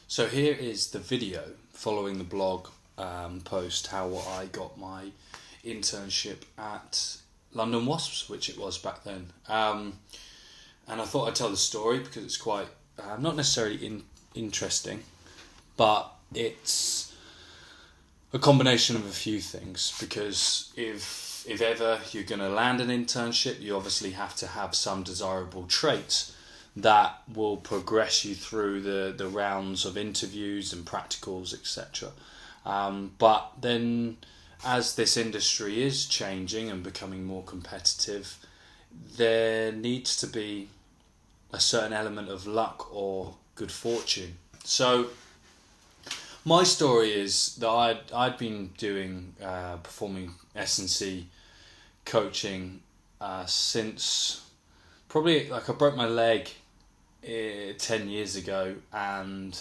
So here is the video following the blog post how I got my internship at London Wasps, which it was back then. And I thought I'd tell the story because it's quite, not necessarily interesting, but it's a combination of a few things. Because if ever you're going to land an internship, you obviously have to have some desirable traits that will progress you through the rounds of interviews and practicals, etc. But then, as this industry is changing and becoming more competitive, there needs to be a certain element of luck or good fortune. So my story is that I'd been doing performing S&C coaching since probably, like, I broke my leg 10 years ago, and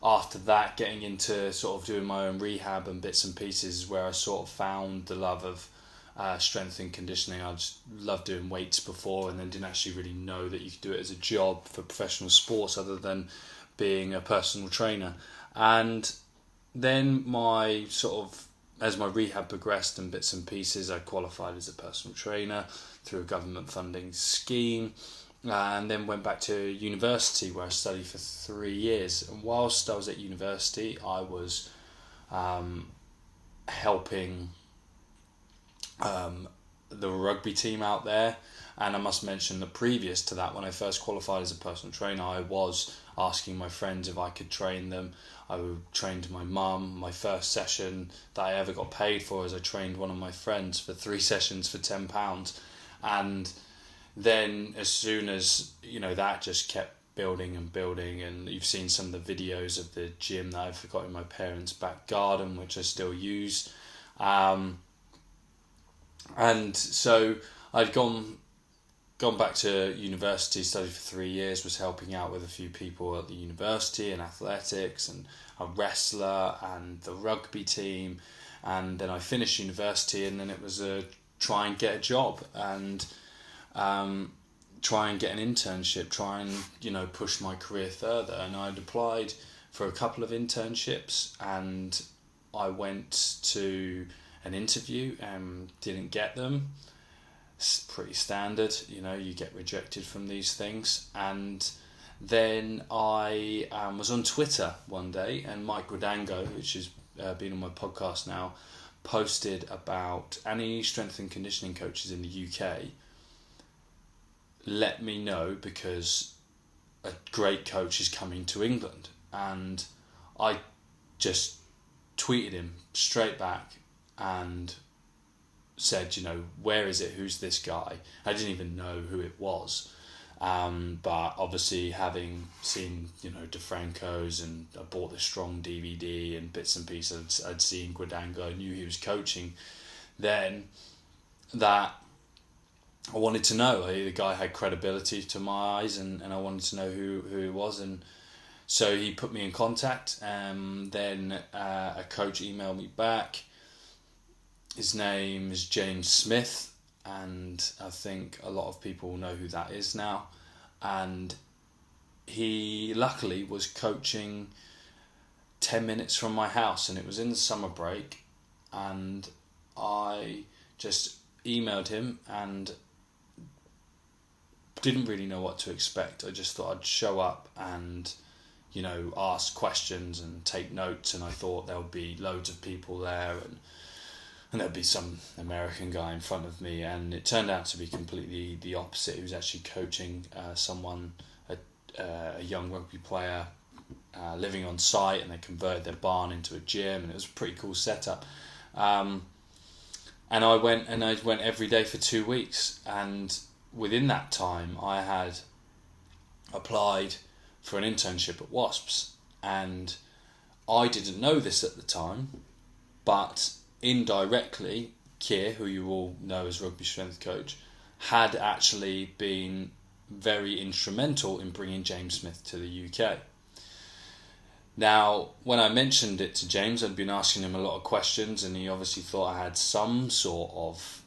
after that getting into sort of doing my own rehab and bits and pieces is where I sort of found the love of strength and conditioning. I just loved doing weights before, and then didn't actually really know that you could do it as a job for professional sports other than being a personal trainer. And then as my rehab progressed and bits and pieces, I qualified as a personal trainer through a government funding scheme, and then went back to university where I studied for 3 years. And whilst I was at university, I was helping the rugby team out there. And I must mention that previous to that, when I first qualified as a personal trainer, I was asking my friends if I could train them. I trained my mum. My first session that I ever got paid for is I trained one of my friends for 3 sessions for £10. And then as soon as, that just kept building and building, and you've seen some of the videos of the gym that I've got in my parents' back garden, which I still use. And so I'd gone back to university, studied for 3 years, was helping out with a few people at the university in athletics and a wrestler and the rugby team. And then I finished university, and then it was try and get a job and try and get an internship, try and push my career further. And I'd applied for a couple of internships, and I went to an interview and didn't get them. It's pretty standard, you get rejected from these things. And then I was on Twitter one day, and Mike Gradango, which has been on my podcast now, posted about any strength and conditioning coaches in the UK. Let me know, because a great coach is coming to England. And I just tweeted him straight back and said, where is it? Who's this guy? I didn't even know who it was. But obviously, having seen, DeFranco's, and I bought the Strong DVD and bits and pieces, I'd seen Gradango, I knew he was coaching then, that I wanted to know. The guy had credibility to my eyes, and I wanted to know who he was. And so he put me in contact, and then a coach emailed me back. His name is James Smith, and I think a lot of people know who that is now. And he luckily was coaching 10 minutes from my house, and it was in the summer break. And I just emailed him and didn't really know what to expect. I just thought I'd show up and ask questions and take notes, and I thought there would be loads of people there, and there'd be some American guy in front of me. And it turned out to be completely the opposite. He was actually coaching a young rugby player living on site, and they converted their barn into a gym, and it was a pretty cool setup. And I went every day for 2 weeks, and within that time I had applied for an internship at Wasps, and I didn't know this at the time, but indirectly, Keir, who you all know as rugby strength coach, had actually been very instrumental in bringing James Smith to the UK. Now, when I mentioned it to James, I'd been asking him a lot of questions, and he obviously thought I had some sort of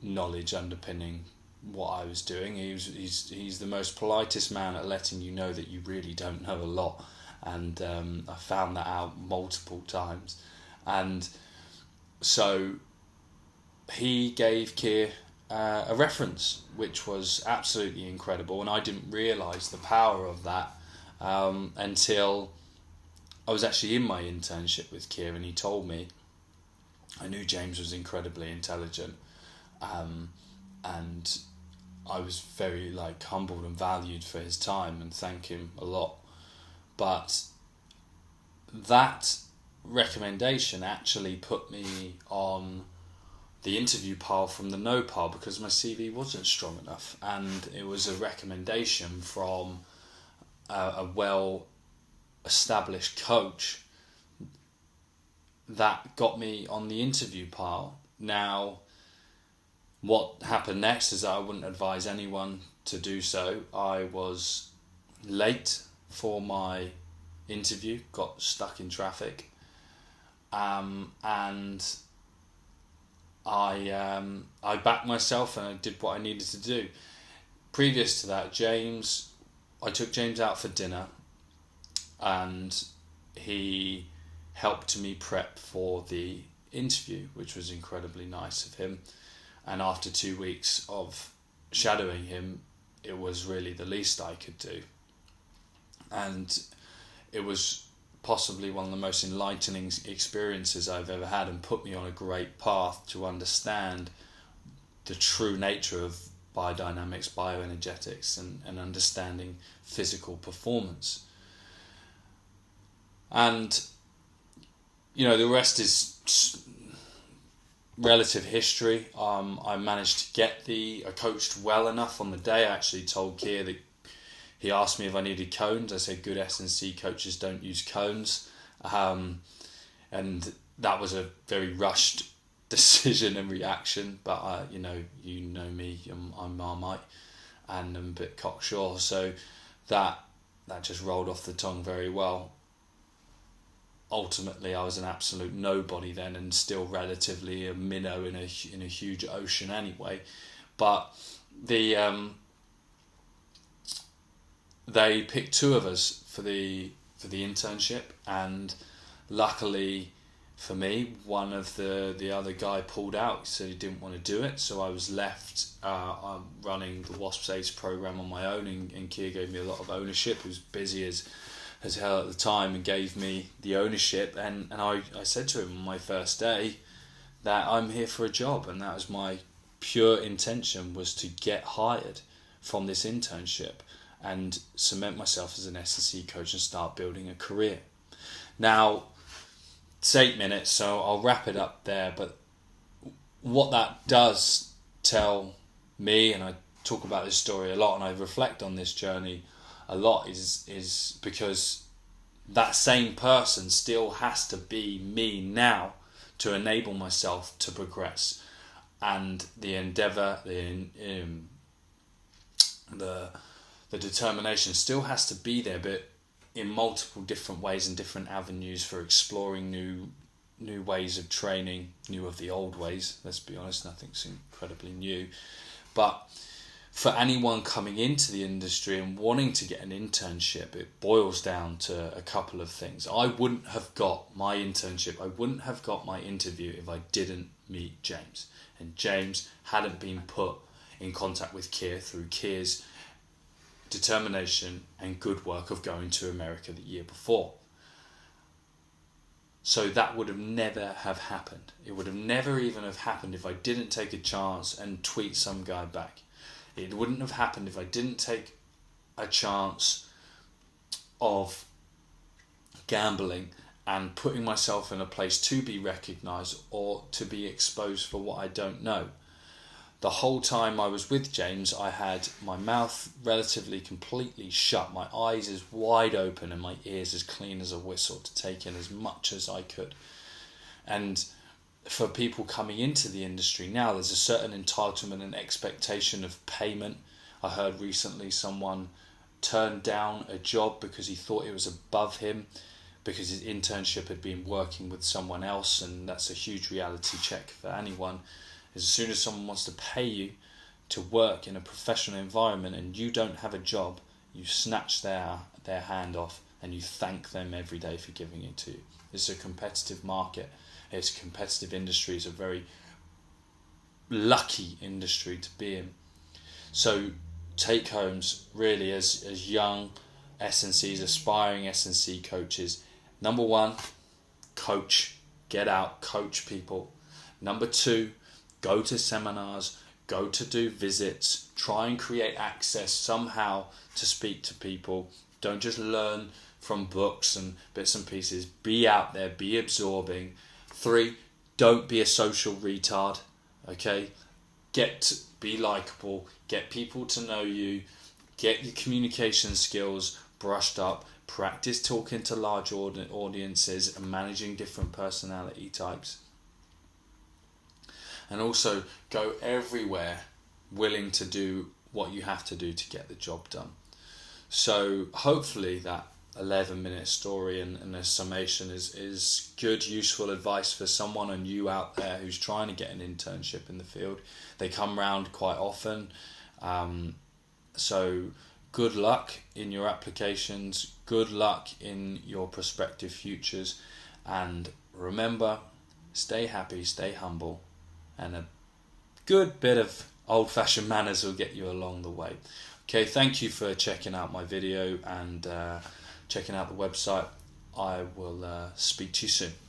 knowledge underpinning what I was doing. He's the most politest man at letting you know that you really don't know a lot. and I found that out multiple times. And so he gave Keir a reference, which was absolutely incredible, and I didn't realise the power of that until I was actually in my internship with Keir, and he told me. I knew James was incredibly intelligent, and I was very humbled and valued for his time, and thank him a lot. But that recommendation actually put me on the interview pile from the no pile, because my CV wasn't strong enough, and it was a recommendation from a well-established coach that got me on the interview pile. Now, what happened next is that I wouldn't advise anyone to do so. I was late for my interview, got stuck in traffic, and I backed myself and I did what I needed to do. Previous to that, I took James out for dinner, and he helped me prep for the interview, which was incredibly nice of him. And after 2 weeks of shadowing him, it was really the least I could do. And it was possibly one of the most enlightening experiences I've ever had, and put me on a great path to understand the true nature of biodynamics, bioenergetics, and understanding physical performance. And the rest is relative history. I managed to I coached well enough on the day. I actually told Keir that he asked me if I needed cones. I said good S&C coaches don't use cones. And that was a very rushed decision and reaction. But, you know me, I'm Marmite and I'm a bit cocksure. So that just rolled off the tongue very well. Ultimately, I was an absolute nobody then, and still relatively a minnow in a huge ocean anyway. But they picked two of us for the internship, and luckily for me, one of the other guy pulled out. He said he didn't want to do it, so I was left running the Wasps Ace program on my own, and Keir gave me a lot of ownership. He was busy as hell at the time and gave me the ownership, and I said to him on my first day that I'm here for a job, and that was my pure intention, was to get hired from this internship and cement myself as an S&C coach and start building a career. Now, it's 8 minutes, so I'll wrap it up there, but what that does tell me, and I talk about this story a lot and I reflect on this journey a lot, is because that same person still has to be me now to enable myself to progress, and the endeavour, the determination still has to be there, but in multiple different ways and different avenues for exploring new ways of training, new of the old ways. Let's be honest, nothing's incredibly new, but for anyone coming into the industry and wanting to get an internship, it boils down to a couple of things. I wouldn't have got my internship, I wouldn't have got my interview if I didn't meet James. And James hadn't been put in contact with Keir through Keir's determination and good work of going to America the year before. So that would have never have happened. It would have never even have happened if I didn't take a chance and tweet some guy back. It wouldn't have happened if I didn't take a chance of gambling and putting myself in a place to be recognised or to be exposed for what I don't know. The whole time I was with James, I had my mouth relatively completely shut, my eyes as wide open and my ears as clean as a whistle to take in as much as I could. And for people coming into the industry now, there's a certain entitlement and expectation of payment. I heard recently someone turned down a job because he thought it was above him, because his internship had been working with someone else, and that's a huge reality check for anyone. As soon as someone wants to pay you to work in a professional environment and you don't have a job, you snatch their hand off and you thank them every day for giving it to you. It's a competitive market. It's a competitive industry. It's a very lucky industry to be in. So take homes really as young S&Cs, aspiring S&C coaches. Number one, coach. Get out, coach people. Number two, go to seminars, go to do visits, try and create access somehow to speak to people. Don't just learn from books and bits and pieces. Be out there, be absorbing. 3, don't be a social retard, okay? Be likable, get people to know you, get your communication skills brushed up, practice talking to large audiences and managing different personality types. And also go everywhere willing to do what you have to do to get the job done. So hopefully that 11-minute story and a summation is good, useful advice for someone and you out there who's trying to get an internship in the field. They come round quite often. So good luck in your applications, good luck in your prospective futures, and remember, stay happy, stay humble, and a good bit of old-fashioned manners will get you along the way. Okay, thank you for checking out my video and checking out the website. I will speak to you soon.